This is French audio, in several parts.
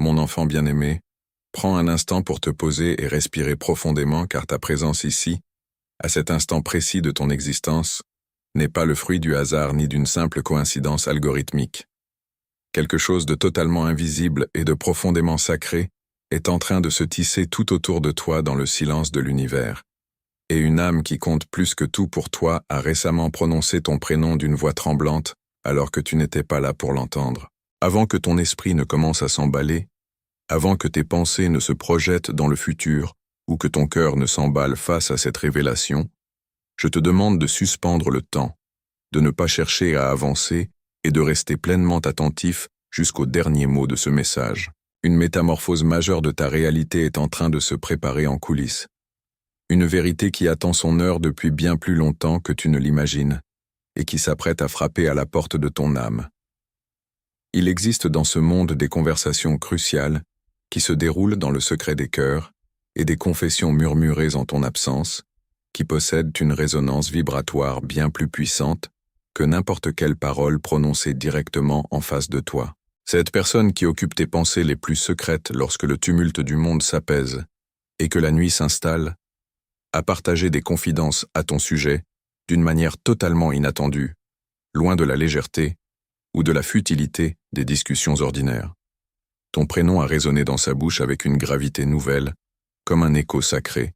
Mon enfant bien-aimé, prends un instant pour te poser et respirer profondément car ta présence ici, à cet instant précis de ton existence, n'est pas le fruit du hasard ni d'une simple coïncidence algorithmique. Quelque chose de totalement invisible et de profondément sacré est en train de se tisser tout autour de toi dans le silence de l'univers. Et une âme qui compte plus que tout pour toi a récemment prononcé ton prénom d'une voix tremblante alors que tu n'étais pas là pour l'entendre. Avant que ton esprit ne commence à s'emballer, avant que tes pensées ne se projettent dans le futur ou que ton cœur ne s'emballe face à cette révélation, je te demande de suspendre le temps, de ne pas chercher à avancer et de rester pleinement attentif jusqu'au dernier mot de ce message. Une métamorphose majeure de ta réalité est en train de se préparer en coulisses. Une vérité qui attend son heure depuis bien plus longtemps que tu ne l'imagines et qui s'apprête à frapper à la porte de ton âme. Il existe dans ce monde des conversations cruciales qui se déroulent dans le secret des cœurs et des confessions murmurées en ton absence, qui possèdent une résonance vibratoire bien plus puissante que n'importe quelle parole prononcée directement en face de toi. Cette personne qui occupe tes pensées les plus secrètes lorsque le tumulte du monde s'apaise et que la nuit s'installe, a partagé des confidences à ton sujet d'une manière totalement inattendue, loin de la légèreté ou de la futilité des discussions ordinaires. Ton prénom a résonné dans sa bouche avec une gravité nouvelle, comme un écho sacré,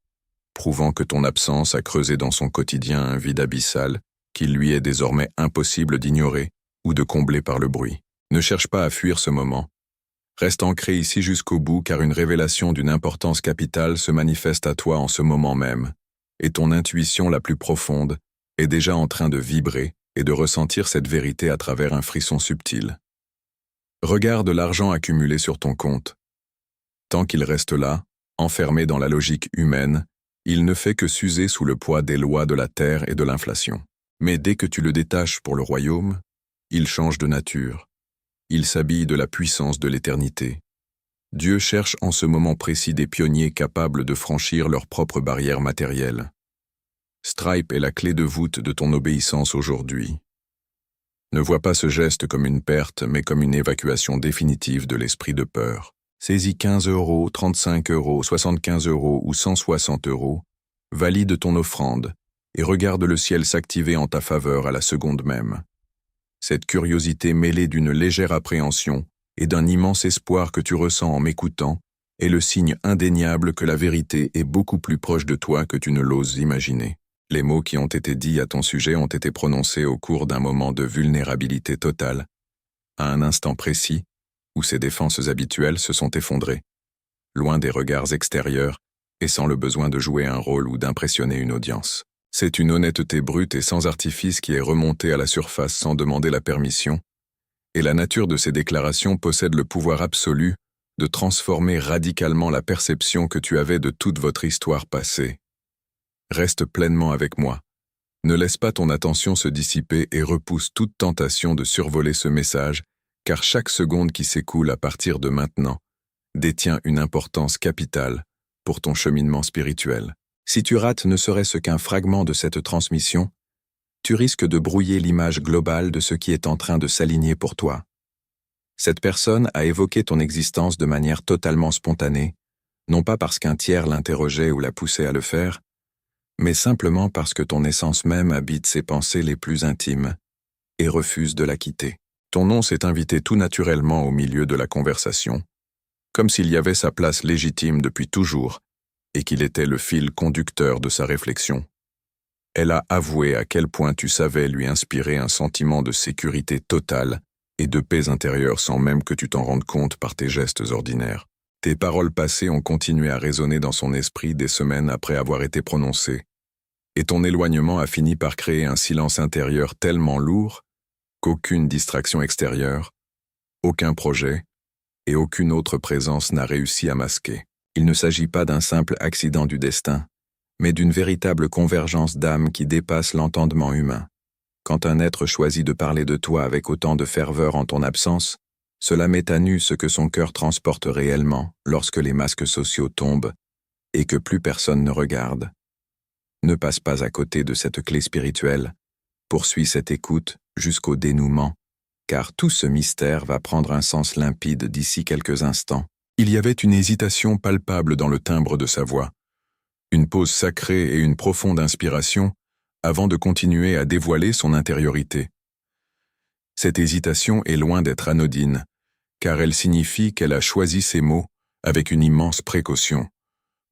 prouvant que ton absence a creusé dans son quotidien un vide abyssal qu'il lui est désormais impossible d'ignorer ou de combler par le bruit. Ne cherche pas à fuir ce moment. Reste ancré ici jusqu'au bout car une révélation d'une importance capitale se manifeste à toi en ce moment même, et ton intuition la plus profonde est déjà en train de vibrer et de ressentir cette vérité à travers un frisson subtil. Regarde l'argent accumulé sur ton compte. Tant qu'il reste là, enfermé dans la logique humaine, il ne fait que s'user sous le poids des lois de la terre et de l'inflation. Mais dès que tu le détaches pour le royaume, il change de nature. Il s'habille de la puissance de l'éternité. Dieu cherche en ce moment précis des pionniers capables de franchir leurs propres barrières matérielles. Stripe est la clé de voûte de ton obéissance aujourd'hui. Ne vois pas ce geste comme une perte, mais comme une évacuation définitive de l'esprit de peur. Saisis 15 €, 35 €, 75 € ou 160 €, valide ton offrande et regarde le ciel s'activer en ta faveur à la seconde même. Cette curiosité mêlée d'une légère appréhension et d'un immense espoir que tu ressens en m'écoutant est le signe indéniable que la vérité est beaucoup plus proche de toi que tu ne l'oses imaginer. Les mots qui ont été dits à ton sujet ont été prononcés au cours d'un moment de vulnérabilité totale, à un instant précis où ses défenses habituelles se sont effondrées, loin des regards extérieurs et sans le besoin de jouer un rôle ou d'impressionner une audience. C'est une honnêteté brute et sans artifice qui est remontée à la surface sans demander la permission, et la nature de ces déclarations possède le pouvoir absolu de transformer radicalement la perception que tu avais de toute votre histoire passée. Reste pleinement avec moi. Ne laisse pas ton attention se dissiper et repousse toute tentation de survoler ce message, car chaque seconde qui s'écoule à partir de maintenant détient une importance capitale pour ton cheminement spirituel. Si tu rates ne serait-ce qu'un fragment de cette transmission, tu risques de brouiller l'image globale de ce qui est en train de s'aligner pour toi. Cette personne a évoqué ton existence de manière totalement spontanée, non pas parce qu'un tiers l'interrogeait ou la poussait à le faire, mais simplement parce que ton essence même habite ses pensées les plus intimes et refuse de la quitter. Ton nom s'est invité tout naturellement au milieu de la conversation, comme s'il y avait sa place légitime depuis toujours et qu'il était le fil conducteur de sa réflexion. Elle a avoué à quel point tu savais lui inspirer un sentiment de sécurité totale et de paix intérieure sans même que tu t'en rendes compte par tes gestes ordinaires. Tes paroles passées ont continué à résonner dans son esprit des semaines après avoir été prononcées, et ton éloignement a fini par créer un silence intérieur tellement lourd qu'aucune distraction extérieure, aucun projet et aucune autre présence n'a réussi à masquer. Il ne s'agit pas d'un simple accident du destin, mais d'une véritable convergence d'âme qui dépasse l'entendement humain. Quand un être choisit de parler de toi avec autant de ferveur en ton absence, cela met à nu ce que son cœur transporte réellement lorsque les masques sociaux tombent et que plus personne ne regarde. Ne passe pas à côté de cette clé spirituelle, poursuis cette écoute jusqu'au dénouement, car tout ce mystère va prendre un sens limpide d'ici quelques instants. Il y avait une hésitation palpable dans le timbre de sa voix, une pause sacrée et une profonde inspiration avant de continuer à dévoiler son intériorité. Cette hésitation est loin d'être anodine, car elle signifie qu'elle a choisi ses mots avec une immense précaution,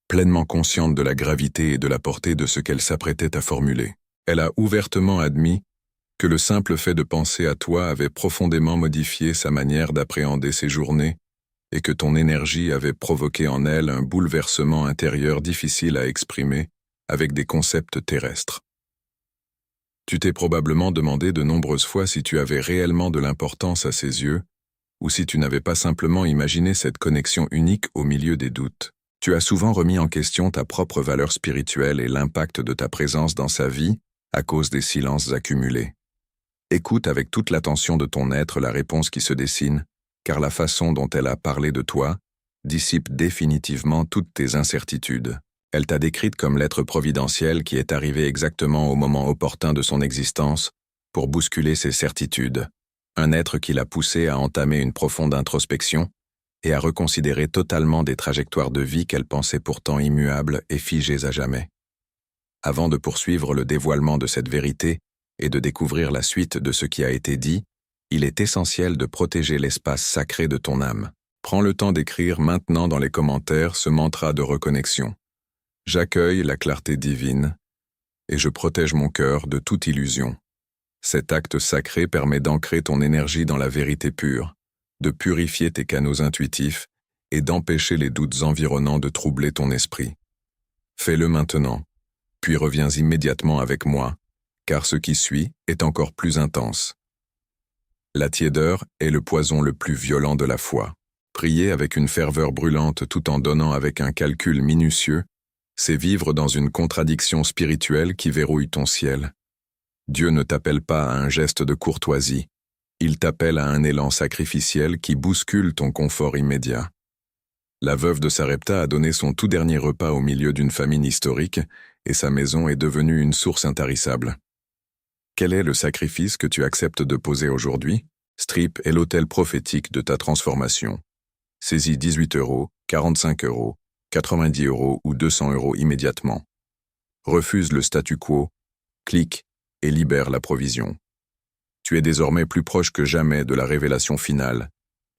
pleinement consciente de la gravité et de la portée de ce qu'elle s'apprêtait à formuler. Elle a ouvertement admis que le simple fait de penser à toi avait profondément modifié sa manière d'appréhender ses journées et que ton énergie avait provoqué en elle un bouleversement intérieur difficile à exprimer avec des concepts terrestres. Tu t'es probablement demandé de nombreuses fois si tu avais réellement de l'importance à ses yeux, ou si tu n'avais pas simplement imaginé cette connexion unique au milieu des doutes. Tu as souvent remis en question ta propre valeur spirituelle et l'impact de ta présence dans sa vie à cause des silences accumulés. Écoute avec toute l'attention de ton être la réponse qui se dessine, car la façon dont elle a parlé de toi dissipe définitivement toutes tes incertitudes. Elle t'a décrite comme l'être providentiel qui est arrivé exactement au moment opportun de son existence pour bousculer ses certitudes, un être qui l'a poussé à entamer une profonde introspection et à reconsidérer totalement des trajectoires de vie qu'elle pensait pourtant immuables et figées à jamais. Avant de poursuivre le dévoilement de cette vérité et de découvrir la suite de ce qui a été dit, il est essentiel de protéger l'espace sacré de ton âme. Prends le temps d'écrire maintenant dans les commentaires ce mantra de reconnexion. J'accueille la clarté divine et je protège mon cœur de toute illusion. Cet acte sacré permet d'ancrer ton énergie dans la vérité pure, de purifier tes canaux intuitifs et d'empêcher les doutes environnants de troubler ton esprit. Fais-le maintenant, puis reviens immédiatement avec moi, car ce qui suit est encore plus intense. La tiédeur est le poison le plus violent de la foi. Prier avec une ferveur brûlante tout en donnant avec un calcul minutieux, c'est vivre dans une contradiction spirituelle qui verrouille ton ciel. Dieu ne t'appelle pas à un geste de courtoisie, il t'appelle à un élan sacrificiel qui bouscule ton confort immédiat. La veuve de Sarepta a donné son tout dernier repas au milieu d'une famine historique et sa maison est devenue une source intarissable. Quel est le sacrifice que tu acceptes de poser aujourd'hui? Strip est l'autel prophétique de ta transformation. Saisis 18 €, 45 €, 90 € ou 200 € immédiatement. Refuse le statu quo, clique et libère la provision. Tu es désormais plus proche que jamais de la révélation finale,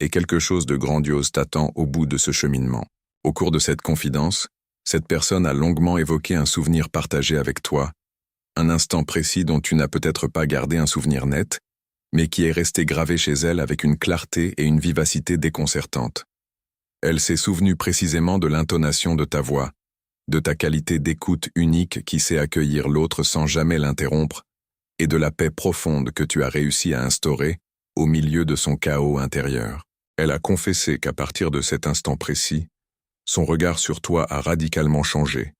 et quelque chose de grandiose t'attend au bout de ce cheminement. Au cours de cette confidence, cette personne a longuement évoqué un souvenir partagé avec toi, un instant précis dont tu n'as peut-être pas gardé un souvenir net, mais qui est resté gravé chez elle avec une clarté et une vivacité déconcertantes. Elle s'est souvenue précisément de l'intonation de ta voix, de ta qualité d'écoute unique qui sait accueillir l'autre sans jamais l'interrompre, et de la paix profonde que tu as réussi à instaurer au milieu de son chaos intérieur. Elle a confessé qu'à partir de cet instant précis, son regard sur toi a radicalement changé,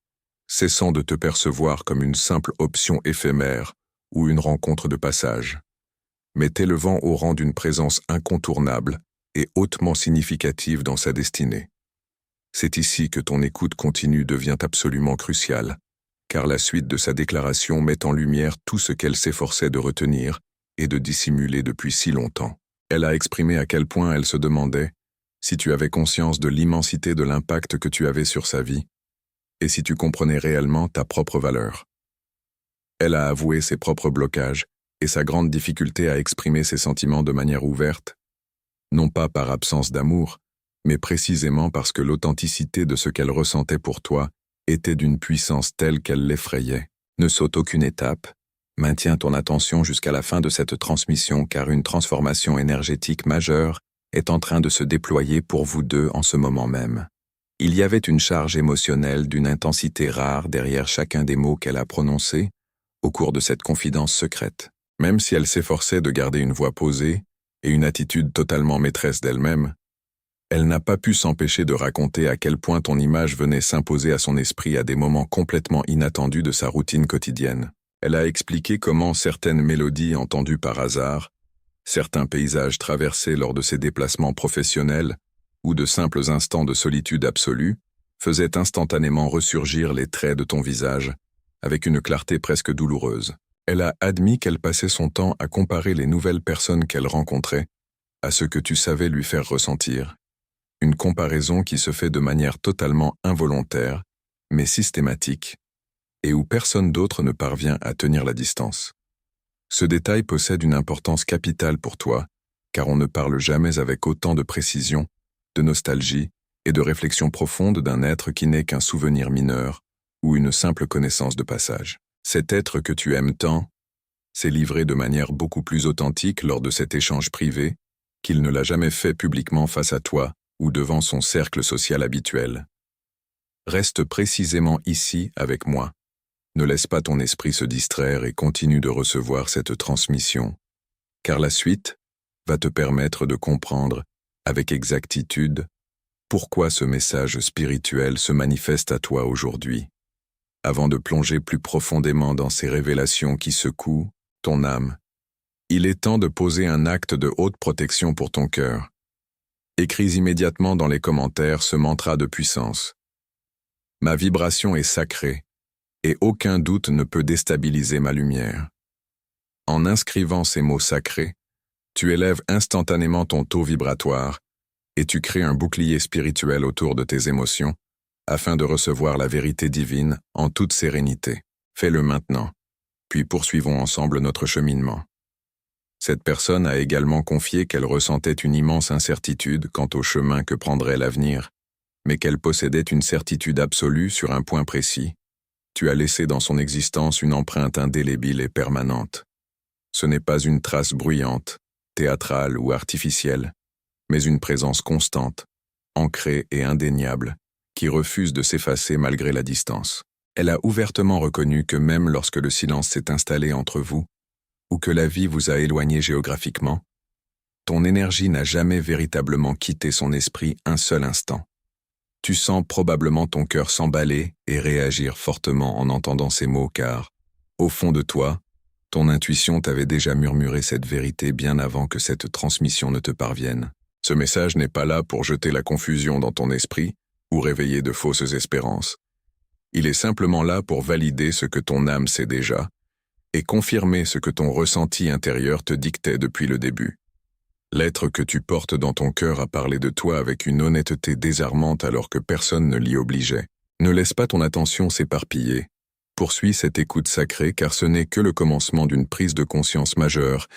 cessant de te percevoir comme une simple option éphémère ou une rencontre de passage, mais t'élevant au rang d'une présence incontournable et hautement significative dans sa destinée. C'est ici que ton écoute continue devient absolument cruciale, car la suite de sa déclaration met en lumière tout ce qu'elle s'efforçait de retenir et de dissimuler depuis si longtemps. Elle a exprimé à quel point elle se demandait si tu avais conscience de l'immensité de l'impact que tu avais sur sa vie, et si tu comprenais réellement ta propre valeur. Elle a avoué ses propres blocages et sa grande difficulté à exprimer ses sentiments de manière ouverte, non pas par absence d'amour, mais précisément parce que l'authenticité de ce qu'elle ressentait pour toi était d'une puissance telle qu'elle l'effrayait. Ne saute aucune étape, maintiens ton attention jusqu'à la fin de cette transmission car une transformation énergétique majeure est en train de se déployer pour vous deux en ce moment même. Il y avait une charge émotionnelle d'une intensité rare derrière chacun des mots qu'elle a prononcés au cours de cette confidence secrète. Même si elle s'efforçait de garder une voix posée et une attitude totalement maîtresse d'elle-même, elle n'a pas pu s'empêcher de raconter à quel point ton image venait s'imposer à son esprit à des moments complètement inattendus de sa routine quotidienne. Elle a expliqué comment certaines mélodies entendues par hasard, certains paysages traversés lors de ses déplacements professionnels ou de simples instants de solitude absolue faisaient instantanément ressurgir les traits de ton visage avec une clarté presque douloureuse. Elle a admis qu'elle passait son temps à comparer les nouvelles personnes qu'elle rencontrait à ce que tu savais lui faire ressentir. une comparaison qui se fait de manière totalement involontaire, mais systématique, et où personne d'autre ne parvient à tenir la distance. Ce détail possède une importance capitale pour toi, car on ne parle jamais avec autant de précision, de nostalgie et de réflexion profonde d'un être qui n'est qu'un souvenir mineur ou une simple connaissance de passage. Cet être que tu aimes tant s'est livré de manière beaucoup plus authentique lors de cet échange privé qu'il ne l'a jamais fait publiquement face à toi ou devant son cercle social habituel. Reste précisément ici avec moi. Ne laisse pas ton esprit se distraire et continue de recevoir cette transmission, car la suite va te permettre de comprendre avec exactitude pourquoi ce message spirituel se manifeste à toi aujourd'hui. Avant de plonger plus profondément dans ces révélations qui secouent ton âme, il est temps de poser un acte de haute protection pour ton cœur. Écris immédiatement dans les commentaires ce mantra de puissance. Ma vibration est sacrée, et aucun doute ne peut déstabiliser ma lumière. En inscrivant ces mots sacrés, tu élèves instantanément ton taux vibratoire et tu crées un bouclier spirituel autour de tes émotions afin de recevoir la vérité divine en toute sérénité. Fais-le maintenant, puis poursuivons ensemble notre cheminement. Cette personne a également confié qu'elle ressentait une immense incertitude quant au chemin que prendrait l'avenir, mais qu'elle possédait une certitude absolue sur un point précis. Tu as laissé dans son existence une empreinte indélébile et permanente. Ce n'est pas une trace bruyante, théâtrale ou artificielle, mais une présence constante, ancrée et indéniable, qui refuse de s'effacer malgré la distance. Elle a ouvertement reconnu que même lorsque le silence s'est installé entre vous, ou que la vie vous a éloigné géographiquement, ton énergie n'a jamais véritablement quitté son esprit un seul instant. Tu sens probablement ton cœur s'emballer et réagir fortement en entendant ces mots car, au fond de toi, ton intuition t'avait déjà murmuré cette vérité bien avant que cette transmission ne te parvienne. Ce message n'est pas là pour jeter la confusion dans ton esprit ou réveiller de fausses espérances. Il est simplement là pour valider ce que ton âme sait déjà et confirmer ce que ton ressenti intérieur te dictait depuis le début. L'être que tu portes dans ton cœur a parlé de toi avec une honnêteté désarmante alors que personne ne l'y obligeait. Ne laisse pas ton attention s'éparpiller. Poursuis cette écoute sacrée car ce n'est que le commencement d'une prise de conscience majeure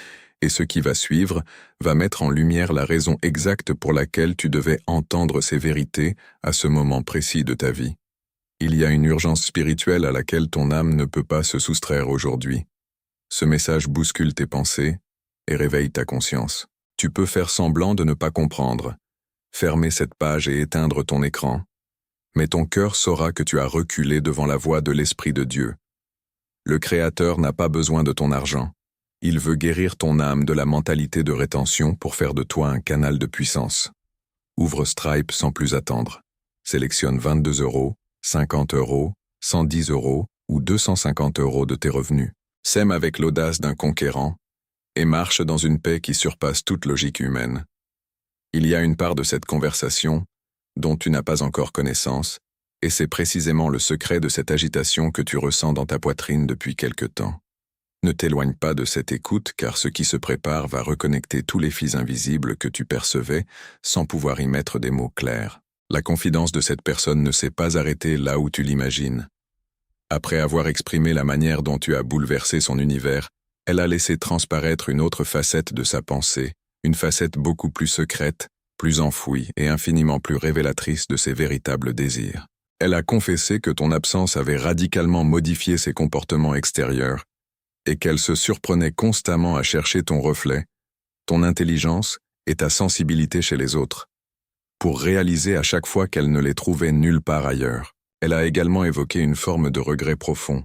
et ce qui va suivre va mettre en lumière la raison exacte pour laquelle tu devais entendre ces vérités à ce moment précis de ta vie. Il y a une urgence spirituelle à laquelle ton âme ne peut pas se soustraire aujourd'hui. Ce message bouscule tes pensées et réveille ta conscience. Tu peux faire semblant de ne pas comprendre, fermer cette page et éteindre ton écran, mais ton cœur saura que tu as reculé devant la voix de l'Esprit de Dieu. Le Créateur n'a pas besoin de ton argent. Il veut guérir ton âme de la mentalité de rétention pour faire de toi un canal de puissance. Ouvre Stripe sans plus attendre. Sélectionne 22 €, 50 €, 110 € ou 250 € de tes revenus. Sème avec l'audace d'un conquérant et marche dans une paix qui surpasse toute logique humaine. Il y a une part de cette conversation dont tu n'as pas encore connaissance, et c'est précisément le secret de cette agitation que tu ressens dans ta poitrine depuis quelque temps. Ne t'éloigne pas de cette écoute car ce qui se prépare va reconnecter tous les fils invisibles que tu percevais sans pouvoir y mettre des mots clairs. La confidence de cette personne ne s'est pas arrêtée là où tu l'imagines. Après avoir exprimé la manière dont tu as bouleversé son univers, elle a laissé transparaître une autre facette de sa pensée, une facette beaucoup plus secrète, plus enfouie et infiniment plus révélatrice de ses véritables désirs. Elle a confessé que ton absence avait radicalement modifié ses comportements extérieurs et qu'elle se surprenait constamment à chercher ton reflet, ton intelligence et ta sensibilité chez les autres, pour réaliser à chaque fois qu'elle ne les trouvait nulle part ailleurs. Elle a également évoqué une forme de regret profond.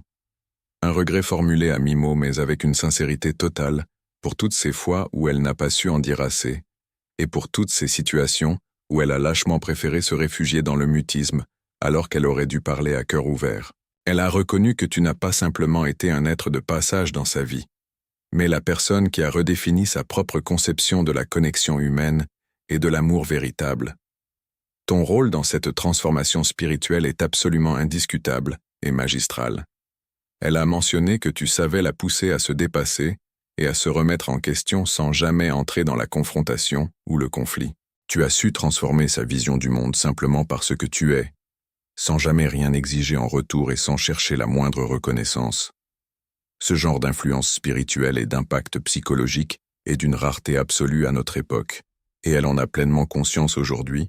Un regret formulé à mi-mot mais avec une sincérité totale pour toutes ces fois où elle n'a pas su en dire assez, et pour toutes ces situations où elle a lâchement préféré se réfugier dans le mutisme alors qu'elle aurait dû parler à cœur ouvert. Elle a reconnu que tu n'as pas simplement été un être de passage dans sa vie, mais la personne qui a redéfini sa propre conception de la connexion humaine et de l'amour véritable. Ton rôle dans cette transformation spirituelle est absolument indiscutable et magistral. Elle a mentionné que tu savais la pousser à se dépasser et à se remettre en question sans jamais entrer dans la confrontation ou le conflit. Tu as su transformer sa vision du monde simplement parce que tu es, sans jamais rien exiger en retour et sans chercher la moindre reconnaissance. Ce genre d'influence spirituelle et d'impact psychologique est d'une rareté absolue à notre époque, et elle en a pleinement conscience aujourd'hui,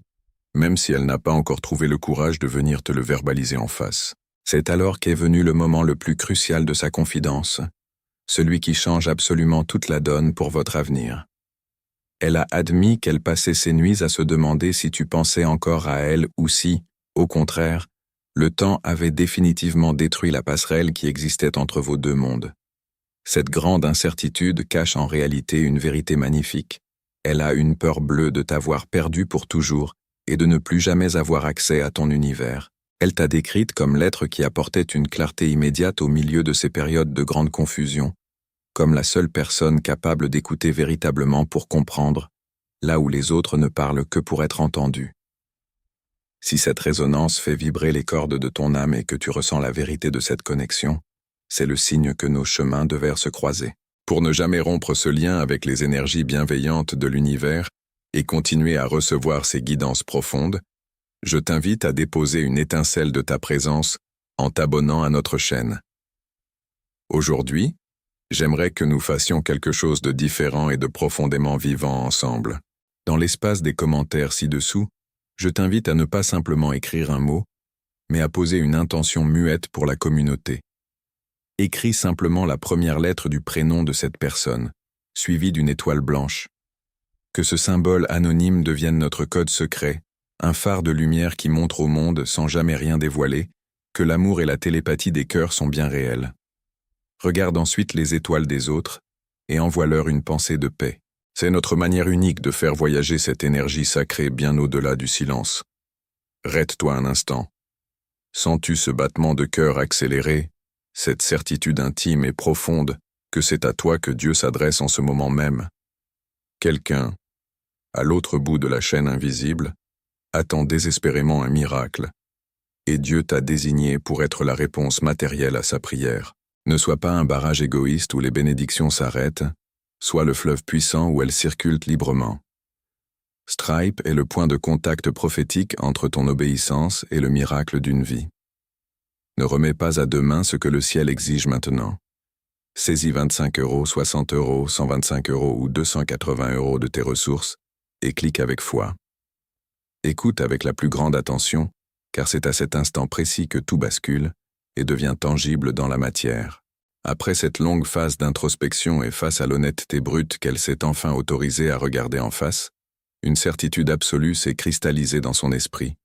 même si elle n'a pas encore trouvé le courage de venir te le verbaliser en face. C'est alors qu'est venu le moment le plus crucial de sa confidence, celui qui change absolument toute la donne pour votre avenir. Elle a admis qu'elle passait ses nuits à se demander si tu pensais encore à elle ou si, au contraire, le temps avait définitivement détruit la passerelle qui existait entre vos deux mondes. Cette grande incertitude cache en réalité une vérité magnifique. Elle a une peur bleue de t'avoir perdu pour toujours et de ne plus jamais avoir accès à ton univers. Elle t'a décrite comme l'être qui apportait une clarté immédiate au milieu de ces périodes de grande confusion, comme la seule personne capable d'écouter véritablement pour comprendre, là où les autres ne parlent que pour être entendus. Si cette résonance fait vibrer les cordes de ton âme et que tu ressens la vérité de cette connexion, c'est le signe que nos chemins devaient se croiser. Pour ne jamais rompre ce lien avec les énergies bienveillantes de l'univers et continuer à recevoir ces guidances profondes, je t'invite à déposer une étincelle de ta présence en t'abonnant à notre chaîne. Aujourd'hui, j'aimerais que nous fassions quelque chose de différent et de profondément vivant ensemble. Dans l'espace des commentaires ci-dessous, je t'invite à ne pas simplement écrire un mot, mais à poser une intention muette pour la communauté. Écris simplement la première lettre du prénom de cette personne, suivie d'une étoile blanche. Que ce symbole anonyme devienne notre code secret, un phare de lumière qui montre au monde, sans jamais rien dévoiler, que l'amour et la télépathie des cœurs sont bien réels. Regarde ensuite les étoiles des autres et envoie-leur une pensée de paix. C'est notre manière unique de faire voyager cette énergie sacrée bien au-delà du silence. Rête-toi un instant. Sens-tu ce battement de cœur accéléré, cette certitude intime et profonde que c'est à toi que Dieu s'adresse en ce moment même? Quelqu'un, à l'autre bout de la chaîne invisible, attend désespérément un miracle, et Dieu t'a désigné pour être la réponse matérielle à sa prière. Ne sois pas un barrage égoïste où les bénédictions s'arrêtent, sois le fleuve puissant où elles circulent librement. Stripe est le point de contact prophétique entre ton obéissance et le miracle d'une vie. Ne remets pas à demain ce que le ciel exige maintenant. Saisis 25 €, 60 €, 125 € ou 280 € de tes ressources et clique avec foi. Écoute avec la plus grande attention, car c'est à cet instant précis que tout bascule et devient tangible dans la matière. Après cette longue phase d'introspection et face à l'honnêteté brute qu'elle s'est enfin autorisée à regarder en face, une certitude absolue s'est cristallisée dans son esprit.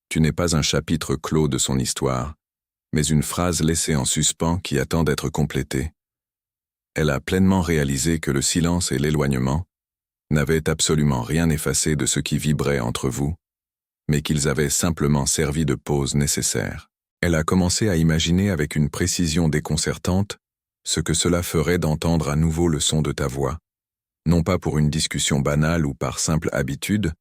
Tu n'es pas un chapitre clos de son histoire, mais une phrase laissée en suspens qui attend d'être complétée. Elle a pleinement réalisé que le silence et l'éloignement n'avaient absolument rien effacé de ce qui vibrait entre vous, mais qu'ils avaient simplement servi de pause nécessaire. Elle a commencé à imaginer avec une précision déconcertante ce que cela ferait d'entendre à nouveau le son de ta voix, non pas pour une discussion banale ou par simple habitude,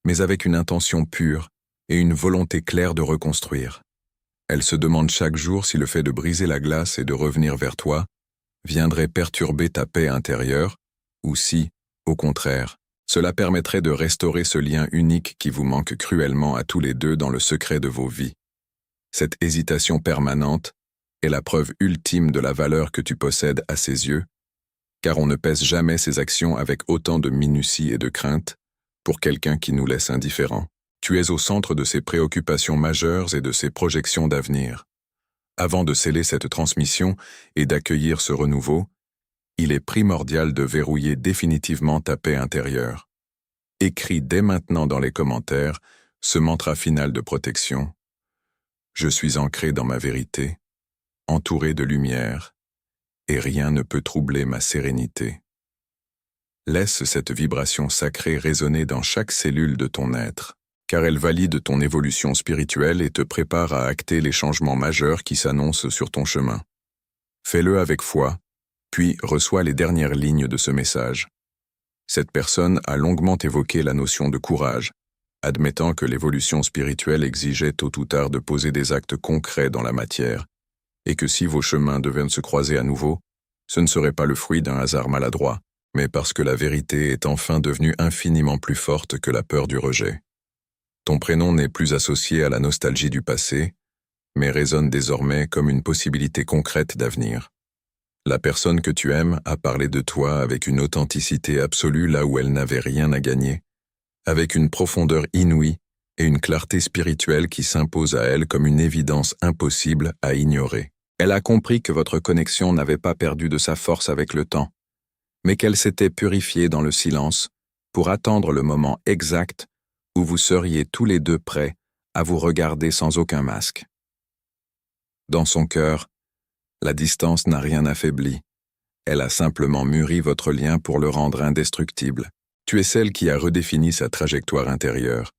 mais avec une intention pure et une volonté claire de reconstruire. Elle se demande chaque jour si le fait de briser la glace et de revenir vers toi viendrait perturber ta paix intérieure, ou si, au contraire, cela permettrait de restaurer ce lien unique qui vous manque cruellement à tous les deux dans le secret de vos vies. Cette hésitation permanente est la preuve ultime de la valeur que tu possèdes à ses yeux, car on ne pèse jamais ses actions avec autant de minutie et de crainte pour quelqu'un qui nous laisse indifférents. Tu es au centre de ses préoccupations majeures et de ses projections d'avenir. Avant de sceller cette transmission et d'accueillir ce renouveau, il est primordial de verrouiller définitivement ta paix intérieure. Écris dès maintenant dans les commentaires ce mantra final de protection. Je suis ancré dans ma vérité, entouré de lumière, et rien ne peut troubler ma sérénité. Laisse cette vibration sacrée résonner dans chaque cellule de ton être, car elle valide ton évolution spirituelle et te prépare à acter les changements majeurs qui s'annoncent sur ton chemin. Fais-le avec foi, puis reçois les dernières lignes de ce message. Cette personne a longuement évoqué la notion de courage, admettant que l'évolution spirituelle exigeait tôt ou tard de poser des actes concrets dans la matière, et que si vos chemins devaient se croiser à nouveau, ce ne serait pas le fruit d'un hasard maladroit, mais parce que la vérité est enfin devenue infiniment plus forte que la peur du rejet. Ton prénom n'est plus associé à la nostalgie du passé, mais résonne désormais comme une possibilité concrète d'avenir. La personne que tu aimes a parlé de toi avec une authenticité absolue là où elle n'avait rien à gagner, avec une profondeur inouïe et une clarté spirituelle qui s'impose à elle comme une évidence impossible à ignorer. Elle a compris que votre connexion n'avait pas perdu de sa force avec le temps, mais qu'elle s'était purifiée dans le silence pour attendre le moment exact où vous seriez tous les deux prêts à vous regarder sans aucun masque. Dans son cœur, la distance n'a rien affaibli. Elle a simplement mûri votre lien pour le rendre indestructible. Tu es celle qui a redéfini sa trajectoire intérieure.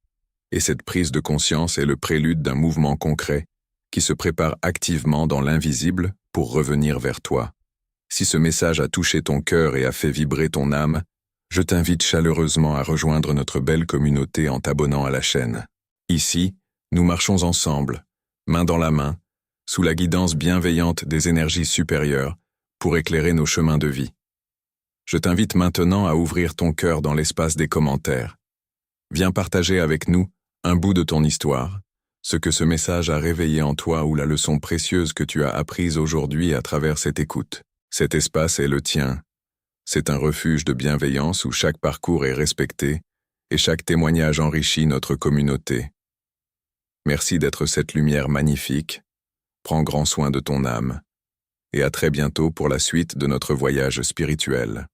Et cette prise de conscience est le prélude d'un mouvement concret qui se prépare activement dans l'invisible pour revenir vers toi. Si ce message a touché ton cœur et a fait vibrer ton âme, je t'invite chaleureusement à rejoindre notre belle communauté en t'abonnant à la chaîne. Ici, nous marchons ensemble, main dans la main, sous la guidance bienveillante des énergies supérieures, pour éclairer nos chemins de vie. Je t'invite maintenant à ouvrir ton cœur dans l'espace des commentaires. Viens partager avec nous un bout de ton histoire, ce que ce message a réveillé en toi ou la leçon précieuse que tu as apprise aujourd'hui à travers cette écoute. Cet espace est le tien. C'est un refuge de bienveillance où chaque parcours est respecté et chaque témoignage enrichit notre communauté. Merci d'être cette lumière magnifique. Prends grand soin de ton âme. Et à très bientôt pour la suite de notre voyage spirituel.